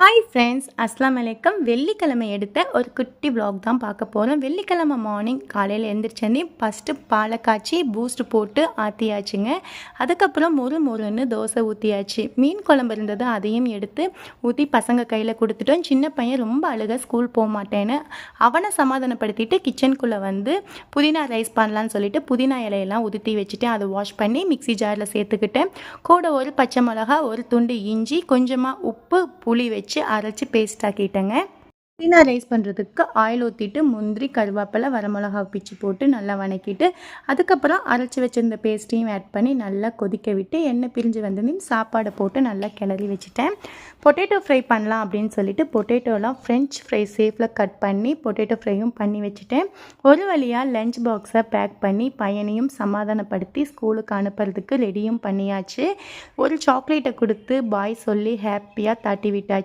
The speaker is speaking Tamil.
ஹாய் ஃப்ரெண்ட்ஸ், அஸ்லாம் வலைக்கம். வெள்ளிக்கிழமை எடுத்த ஒரு குட்டி vlog தான் பார்க்க போகிறோம். வெள்ளிக்கிழமை மார்னிங் காலையில் எழுந்திரிச்சோன்னே ஃபஸ்ட்டு பாலை காய்ச்சி பூஸ்ட் போட்டு ஆற்றியாச்சுங்க. அதுக்கப்புறம் மொறுன்னு தோசை ஊற்றியாச்சு. மீன் குழம்பு இருந்தது, அதையும் எடுத்து ஊற்றி பசங்க கையில் கொடுத்துட்டோம். சின்ன பையன் ரொம்ப அழுக, ஸ்கூல் போக மாட்டேன்னு. அவனை சமாதானப்படுத்திட்டு கிச்சனுக்குள்ளே வந்து புதினா ரைஸ் பண்ணலான்னு சொல்லிட்டு புதினா இலையெல்லாம் உதுத்தி வச்சுட்டு அதை வாஷ் பண்ணி மிக்ஸி ஜாரில் சேர்த்துக்கிட்டேன். கூட ஒரு பச்சை மிளகா, ஒரு துண்டு இஞ்சி, கொஞ்சமாக உப்பு, புளி வச்சு அரைச்சி பேஸ்ட் ஆக்கிட்டேங்க. புதினா ரைஸ் பண்ணுறதுக்கு ஆயில் ஊற்றிட்டு முந்திரி, கருவேப்பிலை, வரமிளகா பிச்சு போட்டு நல்லா வணக்கிட்டு அதுக்கப்புறம் அரைச்சி வச்சுருந்த பேஸ்ட்டையும் ஆட் பண்ணி நல்லா கொதிக்க விட்டு எண்ணெய் பிரிஞ்சு வந்ததையும் சாப்பாடை போட்டு நல்லா கிளறி வச்சுட்டேன். பொட்டேட்டோ ஃப்ரை பண்ணலாம் அப்படின்னு சொல்லிட்டு பொட்டேட்டோலாம் ஃப்ரெஞ்ச் ஃப்ரை ஷேப்பில் கட் பண்ணி பொட்டேட்டோ ஃப்ரையும் பண்ணி வச்சுட்டேன். ஒரு வழியாக லஞ்ச் பாக்ஸை பேக் பண்ணி பையனையும் சமாதானப்படுத்தி ஸ்கூலுக்கு அனுப்புறதுக்கு ரெடியும் பண்ணியாச்சு. ஒரு சாக்லேட்டை கொடுத்து பாய் சொல்லி ஹாப்பியாக தாட்டி விட்டாச்சு.